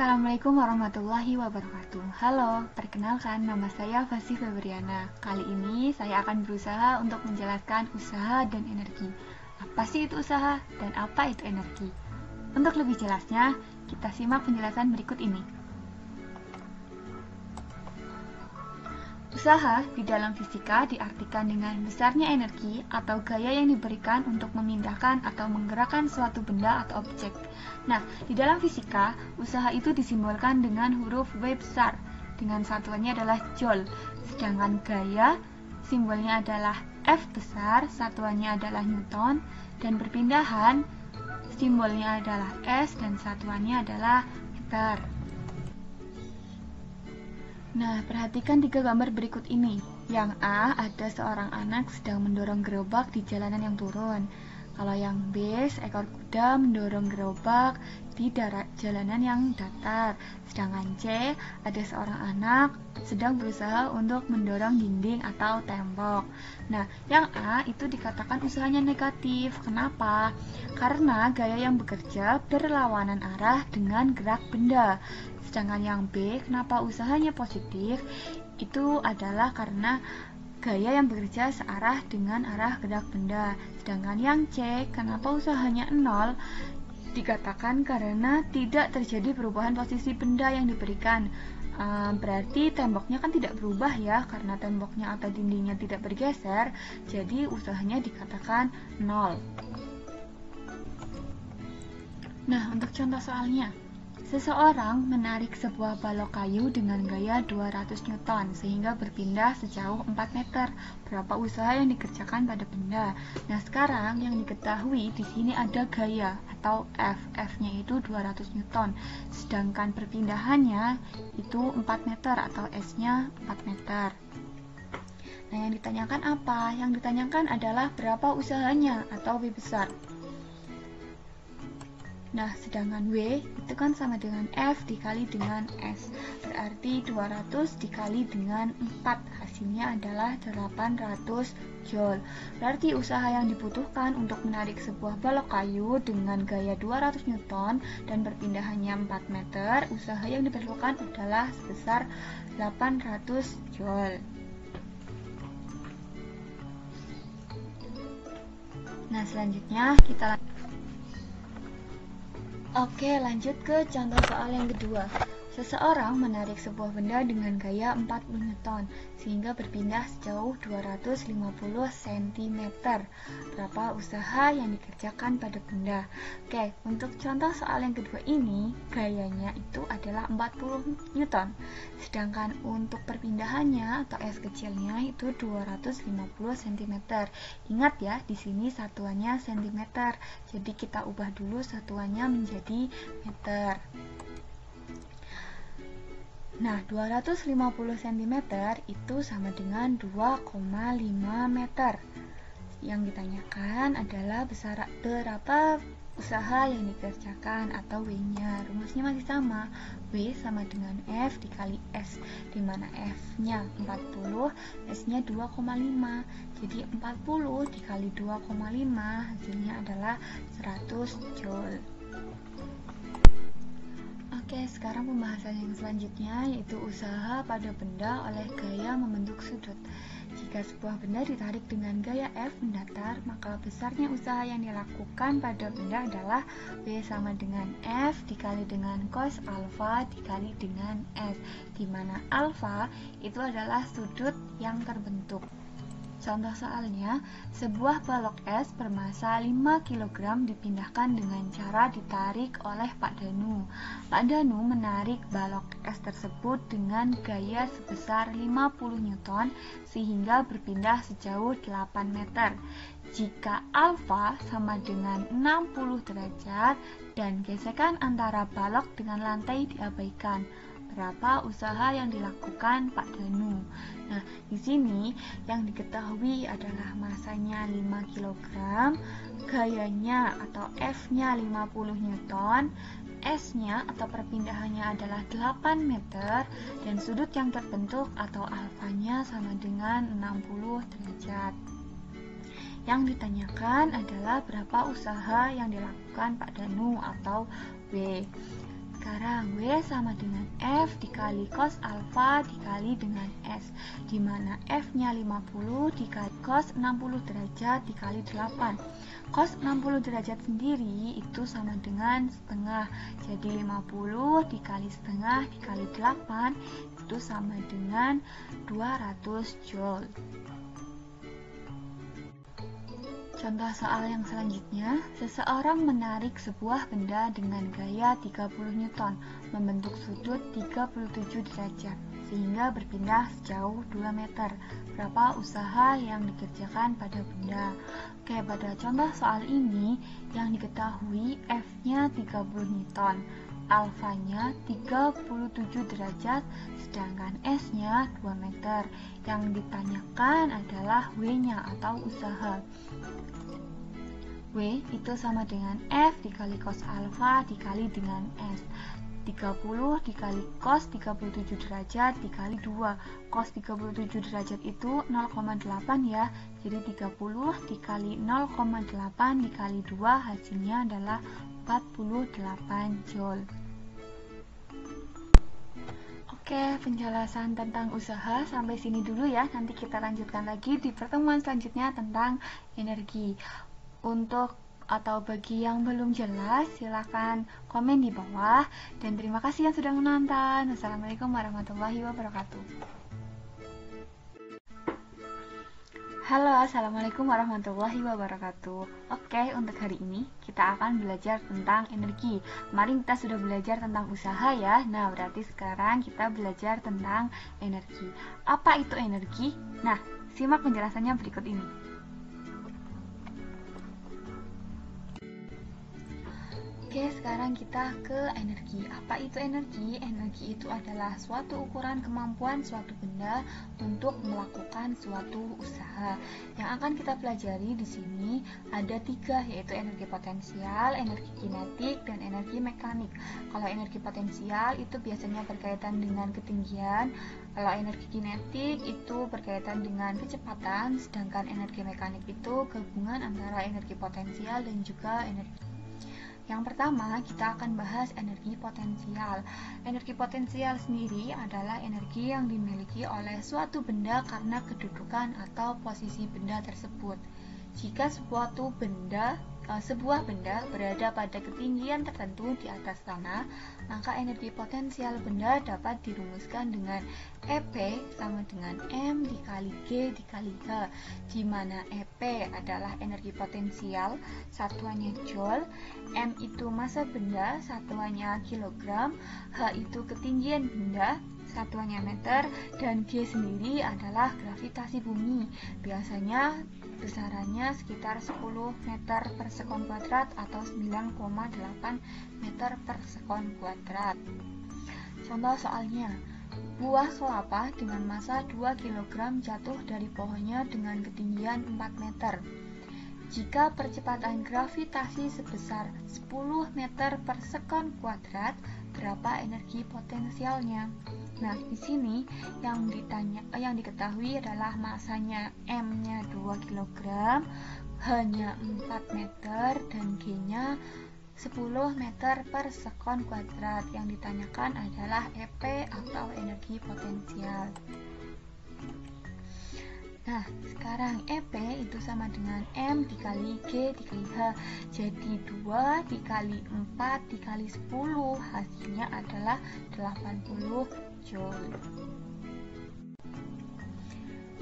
Assalamualaikum warahmatullahi wabarakatuh. Halo, perkenalkan nama saya Fasih Febriana. Kali ini saya akan berusaha untuk menjelaskan usaha dan energi. Apa sih itu usaha dan apa itu energi? Untuk lebih jelasnya, kita simak penjelasan berikut ini. Usaha di dalam fisika diartikan dengan besarnya energi atau gaya yang diberikan untuk memindahkan atau menggerakkan suatu benda atau objek. Nah, di dalam fisika, usaha itu disimbolkan dengan huruf V besar, dengan satuannya adalah Joule. Sedangkan gaya, simbolnya adalah F besar, satuannya adalah Newton, dan perpindahan, simbolnya adalah S dan satuannya adalah meter. Nah, perhatikan 3 gambar berikut ini. Yang A, ada seorang anak sedang mendorong gerobak di jalanan yang turun. Kalau yang B, seekor kuda mendorong gerobak di jalanan yang datar. Sedangkan C, ada seorang anak sedang berusaha untuk mendorong dinding atau tembok. Nah, yang A itu dikatakan usahanya negatif. Kenapa? Karena gaya yang bekerja berlawanan arah dengan gerak benda. Sedangkan yang B, kenapa usahanya positif? Itu adalah karena gaya yang bekerja searah dengan arah gerak benda. Sedangkan yang C, kenapa usahanya 0? Dikatakan karena tidak terjadi perubahan posisi benda yang diberikan. Berarti temboknya kan tidak berubah ya, karena temboknya atau dindingnya tidak bergeser, jadi usahanya dikatakan 0. Nah, untuk contoh soalnya, seseorang menarik sebuah balok kayu dengan gaya 200 Newton sehingga berpindah sejauh 4 meter. Berapa usaha yang dikerjakan pada benda? Nah, sekarang yang diketahui di sini ada gaya atau F. F-nya itu 200 Newton. Sedangkan perpindahannya itu 4 meter atau S-nya 4 meter. Nah, yang ditanyakan apa? Yang ditanyakan adalah berapa usahanya atau W besar. Nah, sedangkan W itu kan sama dengan F dikali dengan S. Berarti 200 dikali dengan 4. Hasilnya adalah 800 Joule. Berarti usaha yang dibutuhkan untuk menarik sebuah balok kayu dengan gaya 200 Newton dan perpindahannya 4 meter, usaha yang diperlukan adalah sebesar 800 Joule. Nah, selanjutnya kita lanjut ke contoh soal yang kedua. Seseorang menarik sebuah benda dengan gaya 40 Newton sehingga berpindah sejauh 250 cm. Berapa usaha yang dikerjakan pada benda? Untuk contoh soal yang kedua ini, gayanya itu adalah 40 Newton. Sedangkan untuk perpindahannya atau S kecilnya itu 250 cm. Ingat ya, di sini satuannya cm. Jadi kita ubah dulu satuannya menjadi meter. Nah, 250 cm itu sama dengan 2,5 meter. Yang ditanyakan adalah berapa usaha yang dikerjakan atau W-nya. Rumusnya masih sama. W sama dengan F dikali S, di mana F-nya 40, S-nya 2,5. Jadi 40 dikali 2,5 hasilnya adalah 100 Joule. Sekarang pembahasan yang selanjutnya yaitu usaha pada benda oleh gaya membentuk sudut. Jika sebuah benda ditarik dengan gaya F mendatar, maka besarnya usaha yang dilakukan pada benda adalah W sama dengan F dikali dengan cos alfa dikali dengan S, di mana alfa itu adalah sudut yang terbentuk. Contoh soalnya, sebuah balok es bermasa 5 kg dipindahkan dengan cara ditarik oleh Pak Danu. Pak Danu menarik balok es tersebut dengan gaya sebesar 50 Newton sehingga berpindah sejauh 8 meter. Jika alfa sama dengan 60 derajat dan gesekan antara balok dengan lantai diabaikan, berapa usaha yang dilakukan Pak Danu? Nah, di sini yang diketahui adalah masanya 5 kg, gayanya atau F-nya 50 Newton, S-nya atau perpindahannya adalah 8 meter, dan sudut yang terbentuk atau alfanya sama dengan 60 derajat. Yang ditanyakan adalah berapa usaha yang dilakukan Pak Danu atau W. sekarang W sama dengan F dikali cos alfa dikali dengan S, di mana F-nya 50 dikali cos 60 derajat dikali 8. Cos 60 derajat sendiri itu sama dengan setengah, jadi 50 dikali setengah dikali 8 itu sama dengan 200 Joule. Contoh soal yang selanjutnya, seseorang menarik sebuah benda dengan gaya 30 Newton membentuk sudut 37 derajat sehingga berpindah sejauh 2 meter. Berapa usaha yang dikerjakan pada benda? Oke, pada contoh soal ini yang diketahui F-nya 30 Newton, alfanya 37 derajat, sedangkan S-nya 2 meter. Yang ditanyakan adalah W-nya atau usaha. W itu sama dengan F dikali cos alfa dikali dengan S. 30 dikali cos 37 derajat dikali 2. Cos 37 derajat itu 0,8 ya. Jadi 30 dikali 0,8 dikali 2 hasilnya adalah 48 Joule. Oke, penjelasan tentang usaha sampai sini dulu ya. Nanti kita lanjutkan lagi di pertemuan selanjutnya tentang energi. Untuk atau bagi yang belum jelas, silahkan komen di bawah. Dan terima kasih yang sudah menonton. Wassalamualaikum warahmatullahi wabarakatuh. Halo, assalamualaikum warahmatullahi wabarakatuh. Oke, untuk hari ini kita akan belajar tentang energi. Kemarin kita sudah belajar tentang usaha ya. Nah, berarti sekarang kita belajar tentang energi. Apa itu energi? Nah, simak penjelasannya berikut ini. Oke, sekarang kita ke energi. Apa itu energi? Energi itu adalah suatu ukuran kemampuan suatu benda untuk melakukan suatu usaha. Yang akan kita pelajari di sini ada 3, yaitu energi potensial, energi kinetik, dan energi mekanik. Kalau energi potensial itu biasanya berkaitan dengan ketinggian, kalau energi kinetik itu berkaitan dengan kecepatan, sedangkan energi mekanik itu gabungan antara energi potensial dan juga energi. Yang pertama, kita akan bahas energi potensial. Energi potensial sendiri adalah energi yang dimiliki oleh suatu benda karena kedudukan atau posisi benda tersebut. Jika sebuah benda berada pada ketinggian tertentu di atas tanah, maka energi potensial benda dapat dirumuskan dengan EP sama dengan M dikali G dikali H, di mana EP adalah energi potensial, satuannya Joule, M itu massa benda, satuannya kilogram, H itu ketinggian benda, satuannya meter, dan G sendiri adalah gravitasi bumi. Biasanya besarannya sekitar 10 meter per sekon kuadrat atau 9,8 meter per sekon kuadrat. Contoh soalnya, buah kelapa dengan massa 2 kg jatuh dari pohonnya dengan ketinggian 4 meter. Jika percepatan gravitasi sebesar 10 meter per sekon kuadrat, berapa energi potensialnya? Nah, di sini yang diketahui adalah masanya M-nya 2 kg, H-nya 4 meter, dan G-nya 10 meter per sekon kuadrat. Yang ditanyakan adalah EP atau energi potensial. Nah, sekarang EP itu sama dengan M dikali G dikali H. Jadi 2 dikali 4 dikali 10, hasilnya adalah 80 Joule.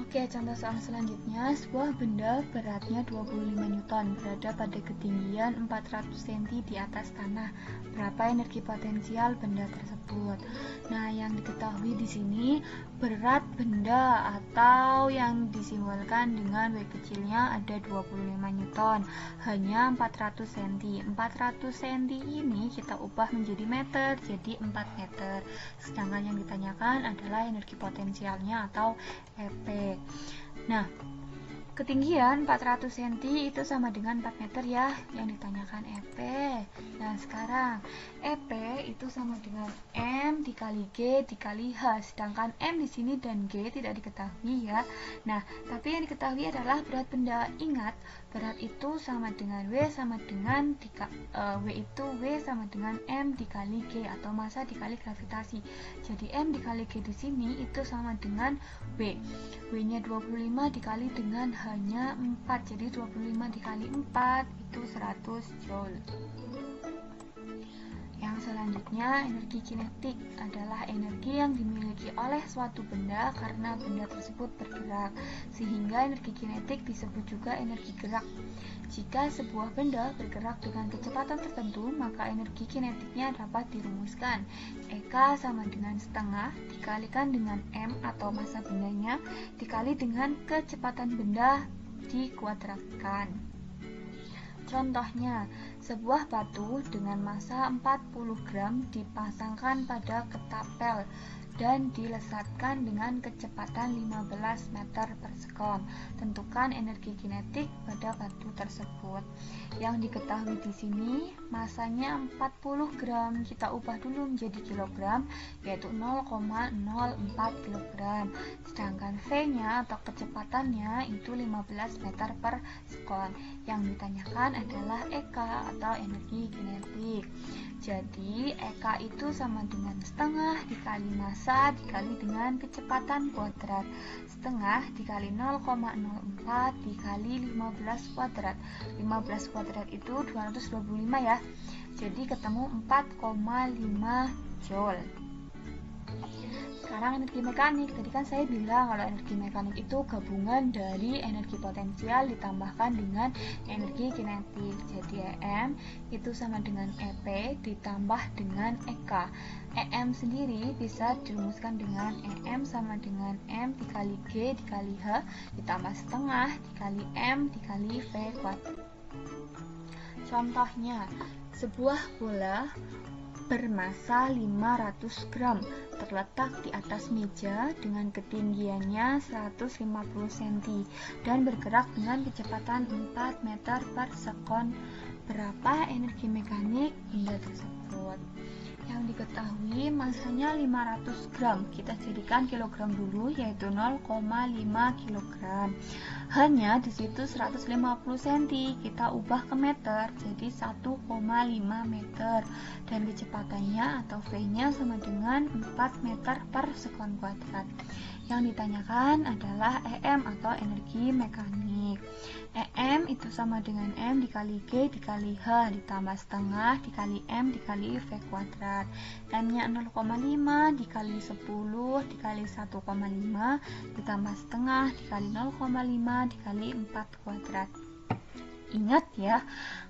Oke, contoh soal selanjutnya, sebuah benda beratnya 25 Newton berada pada ketinggian 400 cm di atas tanah. Berapa energi potensial benda tersebut? Nah, yang diketahui di sini berat benda atau yang disimbolkan dengan W kecilnya ada 25 Newton, hanya 400 cm. 400 cm ini kita ubah menjadi meter, jadi 4 meter. Sedangkan yang ditanyakan adalah energi potensialnya atau EP. Nah, ketinggian 400 cm itu sama dengan 4 meter ya, yang ditanyakan EP. Nah, sekarang EP itu sama dengan M dikali G dikali H, sedangkan M di sini dan G tidak diketahui ya. Nah, tapi yang diketahui adalah berat benda. Ingat, Berat itu sama dengan W sama dengan W itu W sama dengan M dikali G atau massa dikali gravitasi. Jadi M dikali G di sini itu sama dengan W. W-nya 25 dikali dengan H-nya 4. Jadi 25 dikali 4 itu 100 Joule. Yang selanjutnya, energi kinetik adalah energi yang dimiliki oleh suatu benda karena benda tersebut bergerak, sehingga energi kinetik disebut juga energi gerak. Jika sebuah benda bergerak dengan kecepatan tertentu, maka energi kinetiknya dapat dirumuskan. EK sama dengan setengah dikalikan dengan M atau massa bendanya dikali dengan kecepatan benda dikuadratkan. Contohnya, sebuah batu dengan massa 40 gram dipasangkan pada ketapel dan dilesatkan dengan kecepatan 15 meter per sekon. Tentukan energi kinetik pada batu tersebut. Yang diketahui di sini, masanya 40 gram. Kita ubah dulu menjadi kilogram, yaitu 0,04 kilogram. Sedangkan V-nya atau kecepatannya itu 15 meter per sekon. Yang ditanyakan adalah EK atau energi kinetik. Jadi EK itu sama dengan setengah dikali massa dikali dengan kecepatan kuadrat. Setengah dikali 0,04 dikali 15 kuadrat. 15 kuadrat itu 225 ya. Jadi ketemu 4,5 Joule. Sekarang energi mekanik. Tadi kan saya bilang kalau energi mekanik itu gabungan dari energi potensial ditambahkan dengan energi kinetik. Jadi EM itu sama dengan EP ditambah dengan EK. EM sendiri bisa dirumuskan dengan EM sama dengan M dikali G dikali H ditambah setengah dikali M dikali V kuadrat. Contohnya, sebuah bola bermassa 500 gram terletak di atas meja dengan ketinggiannya 150 cm dan bergerak dengan kecepatan 4 meter per sekon. Berapa energi mekanik benda tersebut? Yang diketahui masanya 500 gram. Kita jadikan kilogram dulu, yaitu 0,5 kilogram. Hanya di situ 150 cm, kita ubah ke meter jadi 1,5 meter dan kecepatannya atau V-nya sama dengan 4 meter per sekon kuadrat. Yang ditanyakan adalah EM atau energi mekanik. EM itu sama dengan M dikali G dikali H ditambah setengah dikali M dikali V kuadrat. M-nya 0,5 dikali 10 dikali 1,5 ditambah setengah dikali 0,5 dikali 4 kuadrat. Ingat ya,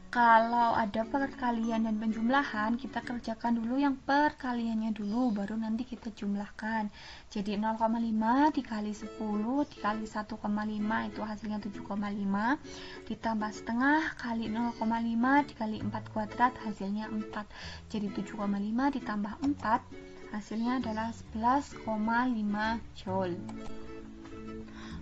kalau ada perkalian dan penjumlahan, kita kerjakan dulu yang perkaliannya dulu, baru nanti kita jumlahkan. Jadi 0,5 dikali 10 dikali 1,5 itu hasilnya 7,5 ditambah setengah kali 0,5 dikali 4 kuadrat hasilnya 4. Jadi 7,5 ditambah 4 hasilnya adalah 11,5 Joule.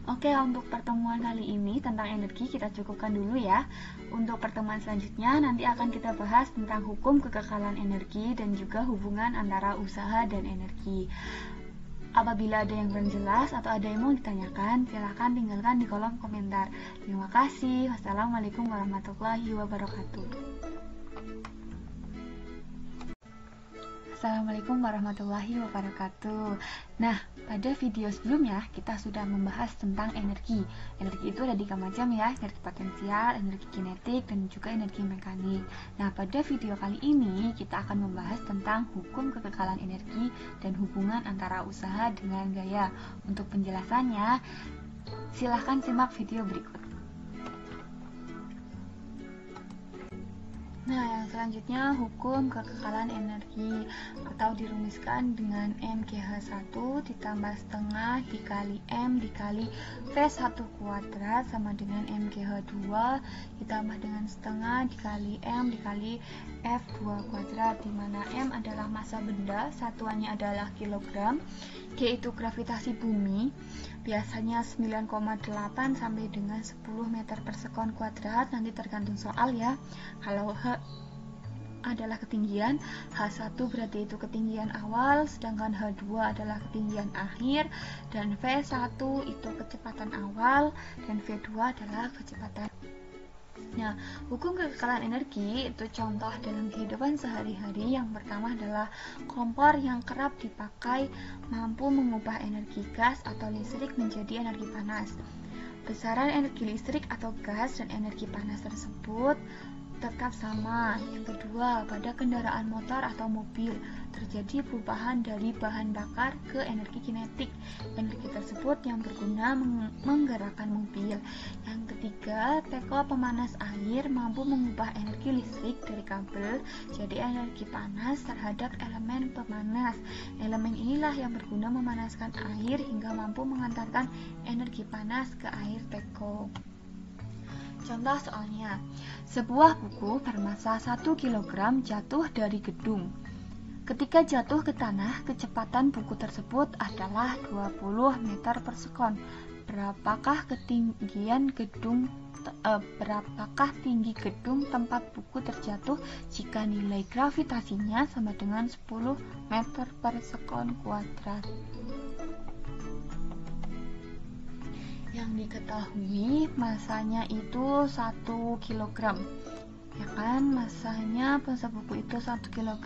Oke, untuk pertemuan kali ini tentang energi kita cukupkan dulu ya. Untuk pertemuan selanjutnya nanti akan kita bahas tentang hukum kekekalan energi dan juga hubungan antara usaha dan energi. Apabila ada yang kurang jelas atau ada yang mau ditanyakan, silahkan tinggalkan di kolom komentar. Terima kasih. Wassalamualaikum warahmatullahi wabarakatuh. Assalamualaikum warahmatullahi wabarakatuh. Nah, pada video sebelumnya kita sudah membahas tentang energi. Energi itu ada 3 macam ya, energi potensial, energi kinetik, dan juga energi mekanik. Nah, pada video kali ini kita akan membahas tentang hukum kekekalan energi dan hubungan antara usaha dengan gaya. Untuk penjelasannya, silahkan simak video berikut. Nah, yang selanjutnya hukum kekekalan energi atau dirumuskan dengan MGH1 ditambah setengah dikali M dikali V1 kuadrat sama dengan MGH2 ditambah dengan setengah dikali M dikali F2 kuadrat, di mana M adalah massa benda, satuannya adalah kilogram, G itu gravitasi bumi, biasanya 9,8 sampai dengan 10 meter per sekon kuadrat, nanti tergantung soal ya. Kalau H adalah ketinggian, H1 berarti itu ketinggian awal, sedangkan H2 adalah ketinggian akhir, dan V1 itu kecepatan awal, dan V2 adalah kecepatan. Nah, hukum kekekalan energi itu contoh dalam kehidupan sehari-hari. Yang pertama adalah kompor yang kerap dipakai mampu mengubah energi gas atau listrik menjadi energi panas. Besaran energi listrik atau gas dan energi panas tersebut tetap sama. Yang kedua, pada kendaraan motor atau mobil terjadi perubahan dari bahan bakar ke energi kinetik. Energi tersebut yang berguna menggerakkan mobil. Yang ketiga, teko pemanas air mampu mengubah energi listrik dari kabel jadi energi panas terhadap elemen pemanas. Elemen inilah yang berguna memanaskan air hingga mampu mengantarkan energi panas ke air teko. Contoh soalnya, sebuah buku bermassa 1 kg jatuh dari gedung. Ketika jatuh ke tanah, kecepatan buku tersebut adalah 20 meter per sekon. Berapakah tinggi gedung tempat buku terjatuh jika nilai gravitasinya sama dengan 10 meter per sekon kuadrat? Yang diketahui masanya itu 1 kg, ya kan? Masanya pensil buku itu 1 kg.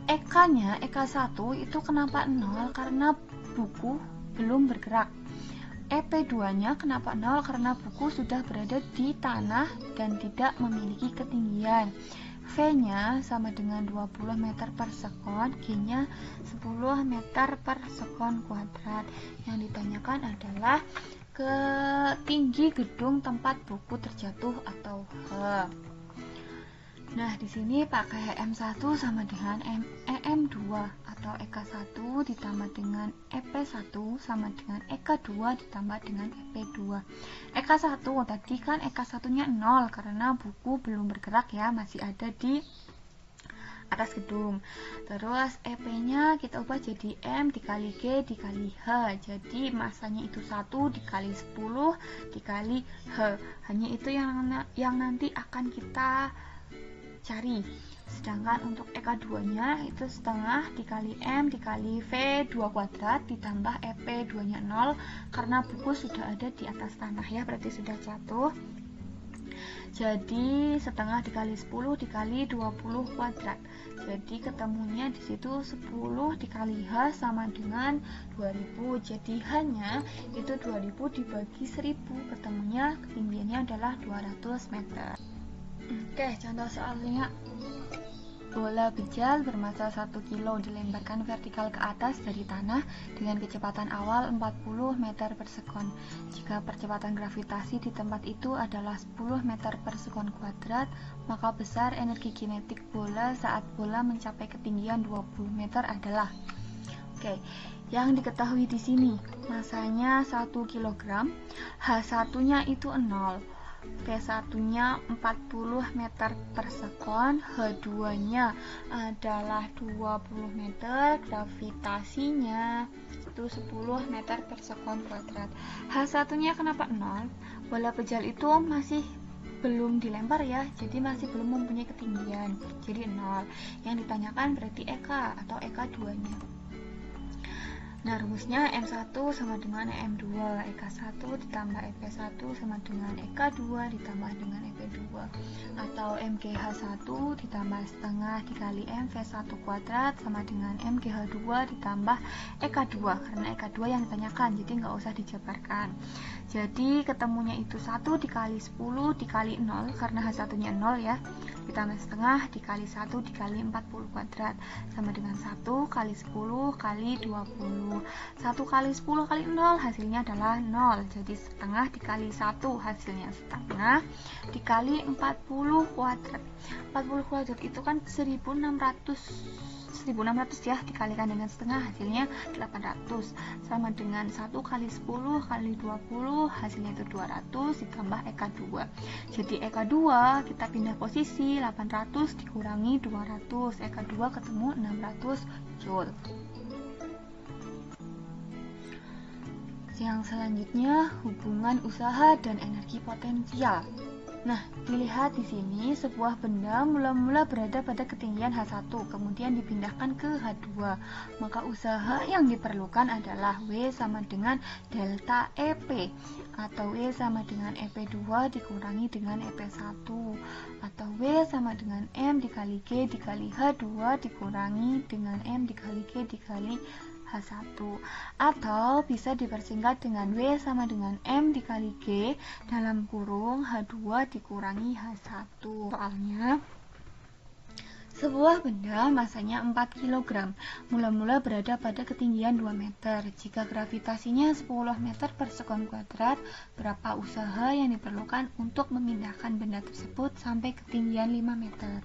Eka-nya, Eka 1 itu kenapa 0? Karena buku belum bergerak. EP2 nya kenapa 0? Karena buku sudah berada di tanah dan tidak memiliki ketinggian. V nya sama dengan 20 meter per sekon, G nya 10 meter per sekon kuadrat. Yang ditanyakan adalah tinggi gedung tempat buku terjatuh atau H. Nah, di sini pakai M1 sama dengan EM2 atau EK1 ditambah dengan EP1 sama dengan EK2 ditambah dengan EP2. EK1 tadi kan EK1-nya 0 karena buku belum bergerak ya, masih ada di atas gedung. Terus EP-nya kita ubah jadi M dikali G dikali H. Jadi masanya itu 1 dikali 10 dikali H. Hanya itu yang nanti akan kita cari. Sedangkan untuk EK2-nya itu setengah dikali M dikali V 2 kuadrat ditambah EP2-nya 0 karena buku sudah ada di atas tanah ya, berarti sudah jatuh. Jadi setengah dikali 10 dikali 20 kuadrat. Jadi ketemunya di situ 10 dikali H sama dengan 2000. Jadi H-nya itu 2000 dibagi 1000. Ketemunya ketinggiannya adalah 200 meter. Oke, contoh soalnya. Bola bejal bermassa 1 kg dilemparkan vertikal ke atas dari tanah dengan kecepatan awal 40 meter per sekon. Jika percepatan gravitasi di tempat itu adalah 10 meter per sekon kuadrat, maka besar energi kinetik bola saat bola mencapai ketinggian 20 meter adalah. Oke, yang diketahui di sini masanya 1 kg, H1-nya itu 0. V1-nya 40 meter per sekon, H2-nya adalah 20 meter, gravitasinya itu 10 meter per sekon kuadrat. H1-nya kenapa 0? Bola bejal itu masih belum dilempar ya, jadi masih belum mempunyai ketinggian, jadi 0. Yang ditanyakan berarti EK atau EK2-nya. Nah, rumusnya M1 sama dengan EM2, EK1 ditambah EP1 sama dengan EK2 ditambah dengan EP2, atau MGH1 ditambah setengah dikali MV1 kuadrat sama dengan MGH2 ditambah EK2, karena EK2 yang ditanyakan, jadi nggak usah dijabarkan. Jadi ketemunya itu 1 dikali 10 dikali 0, karena H1-nya 0 ya, ditambah setengah dikali 1 dikali 40 kuadrat sama dengan 1 kali 10 kali 20. 1 kali 10 kali 0 hasilnya adalah 0. Jadi setengah dikali 1 hasilnya setengah dikali 40 kuadrat. 40 kuadrat itu kan 1600 ya, dikalikan dengan setengah hasilnya 800 sama dengan 1 kali 10 kali 20 hasilnya itu 200 ditambah EK2. Jadi EK2 kita pindah posisi, 800 dikurangi 200, EK2 ketemu 600 Joule. Yang selanjutnya hubungan usaha dan energi potensial. Nah, dilihat di sini sebuah benda mula-mula berada pada ketinggian H1, kemudian dipindahkan ke H2. Maka usaha yang diperlukan adalah W sama dengan delta EP, atau W sama dengan EP2 dikurangi dengan EP1, atau W sama dengan M dikali G dikali H2 dikurangi dengan M dikali G dikali H1, atau bisa dipersingkat dengan W sama dengan M dikali G dalam kurung H2 dikurangi H1. Soalnya, sebuah benda masanya 4 kg, mula-mula berada pada ketinggian 2 meter. Jika gravitasinya 10 meter per sekon kuadrat, berapa usaha yang diperlukan untuk memindahkan benda tersebut sampai ketinggian 5 meter?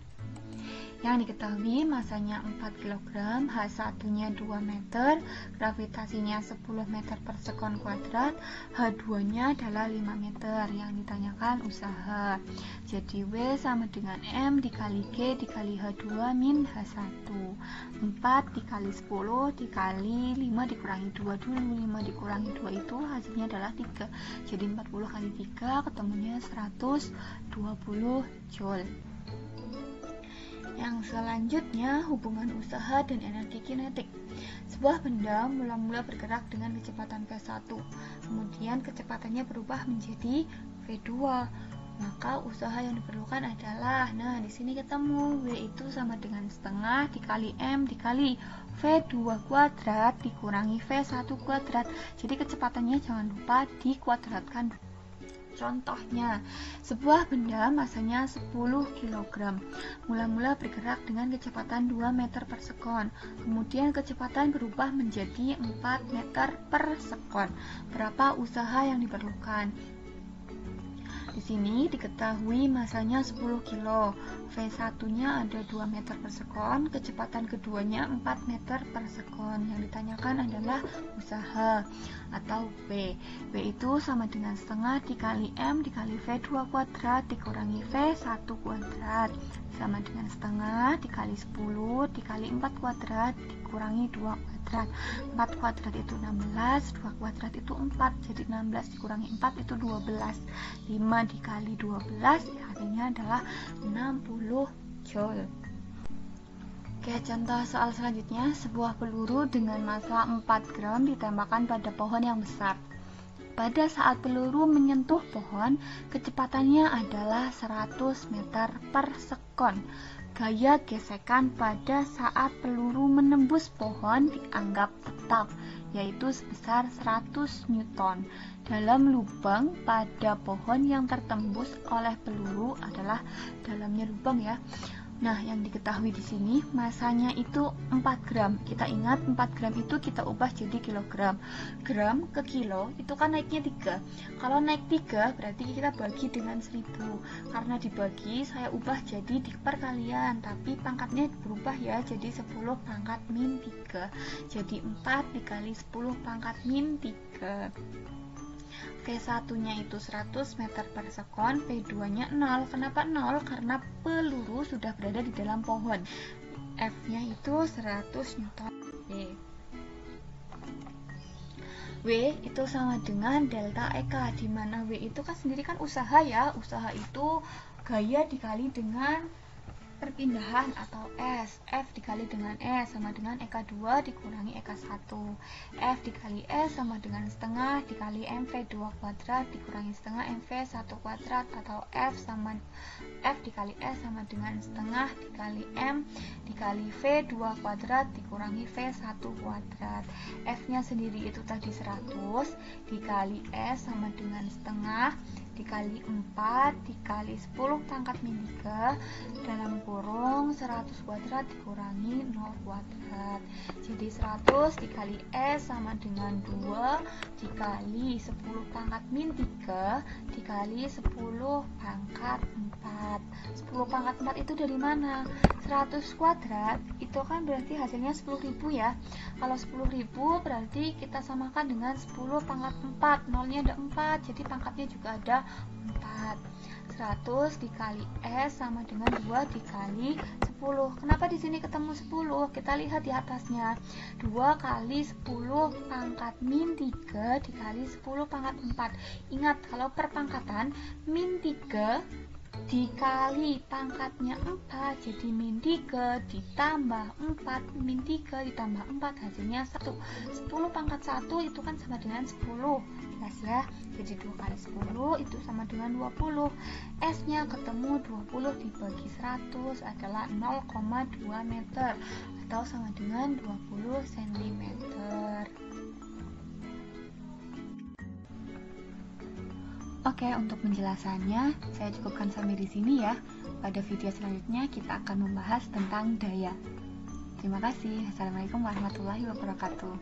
Yang diketahui masanya 4 kg, H1-nya 2 meter, gravitasinya 10 meter per sekon kuadrat, H2-nya adalah 5 meter. Yang ditanyakan usaha. Jadi W sama dengan M dikali G dikali H2 min H1. 4 dikali 10 dikali 5 dikurangi 2 dulu. 5 dikurangi 2 itu hasilnya adalah 3. Jadi 40 kali 3 ketemunya 120 Joule. Yang selanjutnya, hubungan usaha dan energi kinetik. Sebuah benda mula-mula bergerak dengan kecepatan V1, kemudian kecepatannya berubah menjadi V2. Maka usaha yang diperlukan adalah, nah di sini ketemu W itu sama dengan setengah dikali M dikali V2 kuadrat dikurangi V1 kuadrat. Jadi kecepatannya jangan lupa dikuadratkan. Contohnya, sebuah benda masanya 10 kg, mula-mula bergerak dengan kecepatan 2 meter per sekon, kemudian kecepatan berubah menjadi 4 meter per sekon. Berapa usaha yang diperlukan? Di sini diketahui masanya 10 kg, V1-nya ada 2 meter per sekon, kecepatan keduanya 4 meter per sekon. Yang ditanyakan adalah usaha atau W. W itu sama dengan setengah dikali M dikali V2 kuadrat dikurangi V1 kuadrat, sama dengan setengah dikali 10 dikali 4 kuadrat dikurangi 2 kuadrat. 4 kuadrat itu 16, 2 kuadrat itu 4, jadi 16 dikurangi 4 itu 12. 5 dikali 12 hasilnya adalah 60 Joule. Oke, contoh soal selanjutnya, sebuah peluru dengan massa 4 gram ditembakkan pada pohon yang besar. Pada saat peluru menyentuh pohon, kecepatannya adalah 100 meter per sekon. Gaya gesekan pada saat peluru menembus pohon dianggap tetap, yaitu sebesar 100 Newton. Dalam lubang pada pohon yang tertembus oleh peluru adalah dalamnya lubang ya. Nah, yang diketahui di sini masanya itu 4 gram. Kita ingat 4 gram itu kita ubah jadi kilogram. Gram ke kilo itu kan naiknya 3. Kalau naik 3 berarti kita bagi dengan 1000. Karena dibagi saya ubah jadi perkalian, tapi pangkatnya berubah ya jadi 10 pangkat min 3. Jadi 4 dikali 10 pangkat min 3. V1-nya itu 100 meter per sekon, V2-nya 0. Kenapa 0? Karena peluru sudah berada di dalam pohon. F-nya itu 100 Newton. W itu sama dengan delta EK, di mana W itu kan sendiri kan usaha ya. Usaha itu gaya dikali dengan perpindahan atau S. F dikali dengan S sama dengan EK2 dikurangi EK1. F dikali S sama dengan setengah dikali MV2 kuadrat dikurangi setengah MV1 kuadrat, atau F dikali S sama dengan setengah dikali M dikali V2 kuadrat dikurangi V1 kuadrat. F nya sendiri itu tadi 100 dikali S sama dengan setengah dikali 4 dikali 10 pangkat min 3 dalam kurung 100 kuadrat dikurangi 0 kuadrat. Jadi 100 dikali S sama dengan 2 dikali 10 pangkat min 3 dikali 10 pangkat 4. 10 pangkat 4 itu dari mana? 100 kuadrat itu kan berarti hasilnya 10.000 ya. Kalau 10.000 berarti kita samakan dengan 10 pangkat 4. Nolnya ada 4, jadi pangkatnya juga ada 4. 100 dikali S sama dengan 2 dikali 10. Kenapa di sini ketemu 10? Kita lihat di atasnya. 2 kali 10 pangkat min 3 dikali 10 pangkat 4. Ingat, kalau perpangkatan min 3 dikali pangkatnya 4, jadi min 3 ditambah 4, min 3 ditambah 4 hasilnya 1. 10 pangkat 1 itu kan sama dengan 10, jelas ya. Jadi 2 kali 10 itu sama dengan 20. S nya ketemu, 20 dibagi 100 adalah 0,2 meter atau sama dengan 20 cm. Oke, untuk penjelasannya saya cukupkan sampai di sini ya. Pada video selanjutnya kita akan membahas tentang daya. Terima kasih. Assalamualaikum warahmatullahi wabarakatuh.